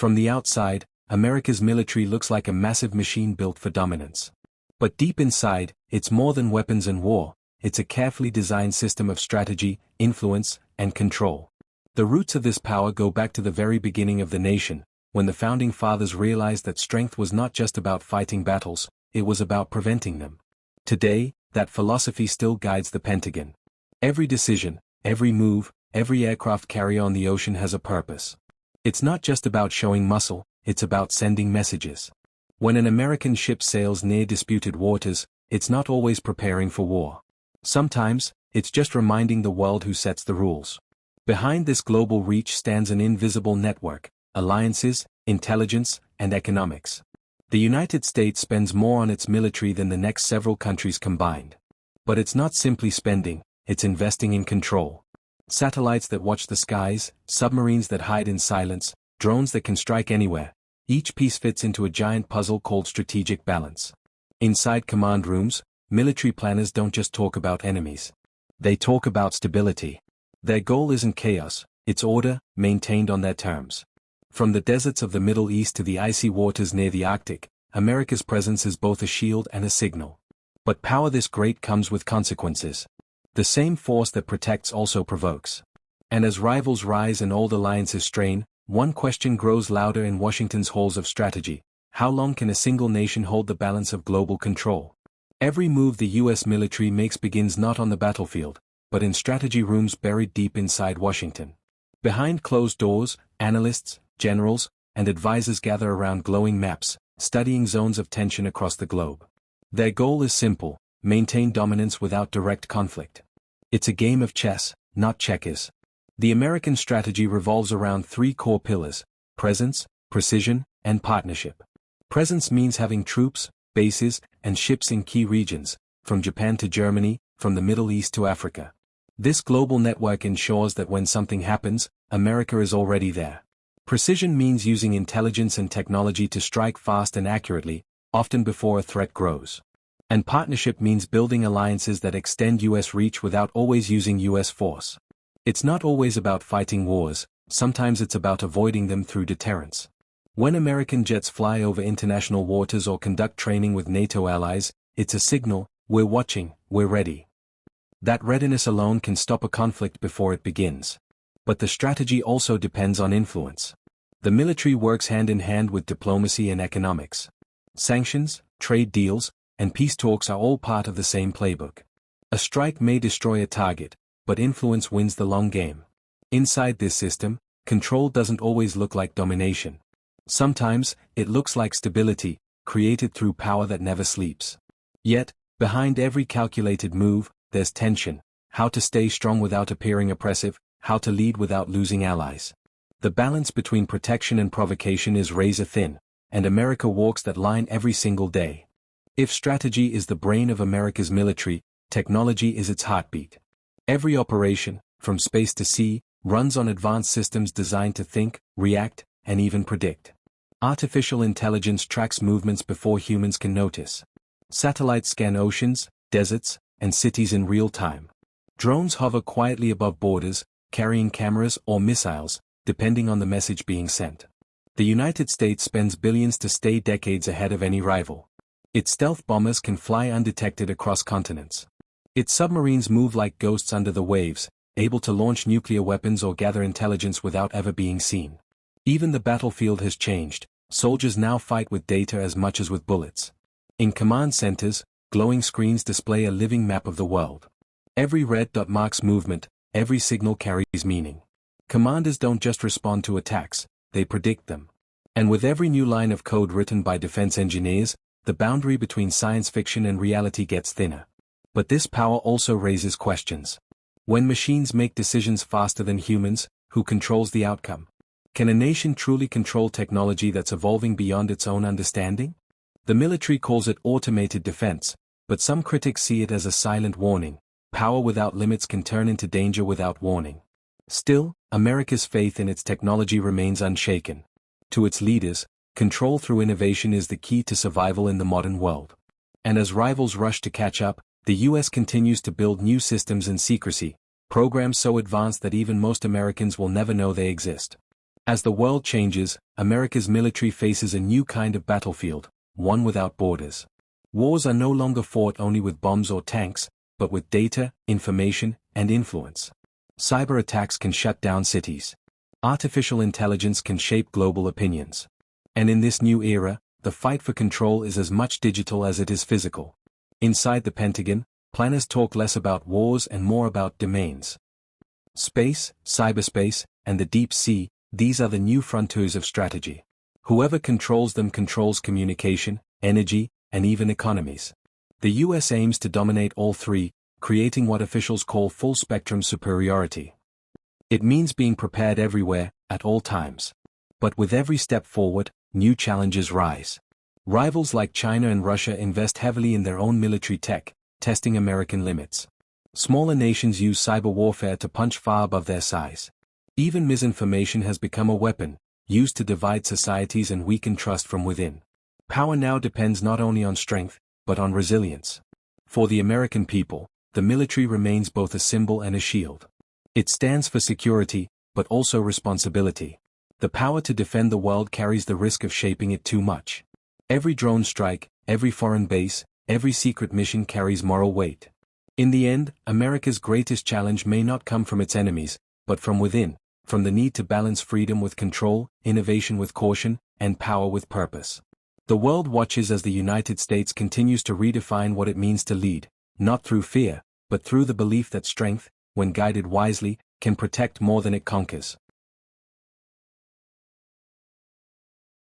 From the outside, America's military looks like a massive machine built for dominance. But deep inside, it's more than weapons and war, it's a carefully designed system of strategy, influence, and control. The roots of this power go back to the very beginning of the nation, when the founding fathers realized that strength was not just about fighting battles, it was about preventing them. Today, that philosophy still guides the Pentagon. Every decision, every move, every aircraft carrier on the ocean has a purpose. It's not just about showing muscle, it's about sending messages. When an American ship sails near disputed waters, it's not always preparing for war. Sometimes, it's just reminding the world who sets the rules. Behind this global reach stands an invisible network: alliances, intelligence, and economics. The United States spends more on its military than the next several countries combined. But it's not simply spending, it's investing in control. Satellites that watch the skies, submarines that hide in silence, drones that can strike anywhere. Each piece fits into a giant puzzle called strategic balance. Inside command rooms, military planners don't just talk about enemies. They talk about stability. Their goal isn't chaos, it's order, maintained on their terms. From the deserts of the Middle East to the icy waters near the Arctic, America's presence is both a shield and a signal. But power this great comes with consequences. The same force that protects also provokes. And as rivals rise and old alliances strain, one question grows louder in Washington's halls of strategy: how long can a single nation hold the balance of global control? Every move the U.S. military makes begins not on the battlefield, but in strategy rooms buried deep inside Washington. Behind closed doors, analysts, generals, and advisors gather around glowing maps, studying zones of tension across the globe. Their goal is simple: maintain dominance without direct conflict. It's a game of chess, not checkers. The American strategy revolves around three core pillars: presence, precision, and partnership. Presence means having troops, bases, and ships in key regions, from Japan to Germany, from the Middle East to Africa. This global network ensures that when something happens, America is already there. Precision means using intelligence and technology to strike fast and accurately, often before a threat grows. And partnership means building alliances that extend U.S. reach without always using U.S. force. It's not always about fighting wars, sometimes it's about avoiding them through deterrence. When American jets fly over international waters or conduct training with NATO allies, it's a signal: we're watching, we're ready. That readiness alone can stop a conflict before it begins. But the strategy also depends on influence. The military works hand in hand with diplomacy and economics. Sanctions, trade deals, and peace talks are all part of the same playbook. A strike may destroy a target, but influence wins the long game. Inside this system, control doesn't always look like domination. Sometimes, it looks like stability, created through power that never sleeps. Yet, behind every calculated move, there's tension: how to stay strong without appearing oppressive, how to lead without losing allies. The balance between protection and provocation is razor thin, and America walks that line every single day. If strategy is the brain of America's military, technology is its heartbeat. Every operation, from space to sea, runs on advanced systems designed to think, react, and even predict. Artificial intelligence tracks movements before humans can notice. Satellites scan oceans, deserts, and cities in real time. Drones hover quietly above borders, carrying cameras or missiles, depending on the message being sent. The United States spends billions to stay decades ahead of any rival. Its stealth bombers can fly undetected across continents. Its submarines move like ghosts under the waves, able to launch nuclear weapons or gather intelligence without ever being seen. Even the battlefield has changed. Soldiers now fight with data as much as with bullets. In command centers, glowing screens display a living map of the world. Every red dot marks movement, every signal carries meaning. Commanders don't just respond to attacks, they predict them. And with every new line of code written by defense engineers, the boundary between science fiction and reality gets thinner. But this power also raises questions. When machines make decisions faster than humans, who controls the outcome? Can a nation truly control technology that's evolving beyond its own understanding? The military calls it automated defense, but some critics see it as a silent warning. Power without limits can turn into danger without warning. Still, America's faith in its technology remains unshaken. To its leaders, control through innovation is the key to survival in the modern world. And as rivals rush to catch up, the U.S. continues to build new systems in secrecy, programs so advanced that even most Americans will never know they exist. As the world changes, America's military faces a new kind of battlefield, one without borders. Wars are no longer fought only with bombs or tanks, but with data, information, and influence. Cyber attacks can shut down cities. Artificial intelligence can shape global opinions. And in this new era, the fight for control is as much digital as it is physical. Inside the Pentagon, planners talk less about wars and more about domains. Space, cyberspace, and the deep sea, these are the new frontiers of strategy. Whoever controls them controls communication, energy, and even economies. The US aims to dominate all three, creating what officials call full-spectrum superiority. It means being prepared everywhere, at all times. But with every step forward, new challenges rise. Rivals like China and Russia invest heavily in their own military tech, testing American limits. Smaller nations use cyber warfare to punch far above their size. Even misinformation has become a weapon, used to divide societies and weaken trust from within. Power now depends not only on strength, but on resilience. For the American people, the military remains both a symbol and a shield. It stands for security, but also responsibility. The power to defend the world carries the risk of shaping it too much. Every drone strike, every foreign base, every secret mission carries moral weight. In the end, America's greatest challenge may not come from its enemies, but from within, from the need to balance freedom with control, innovation with caution, and power with purpose. The world watches as the United States continues to redefine what it means to lead, not through fear, but through the belief that strength, when guided wisely, can protect more than it conquers.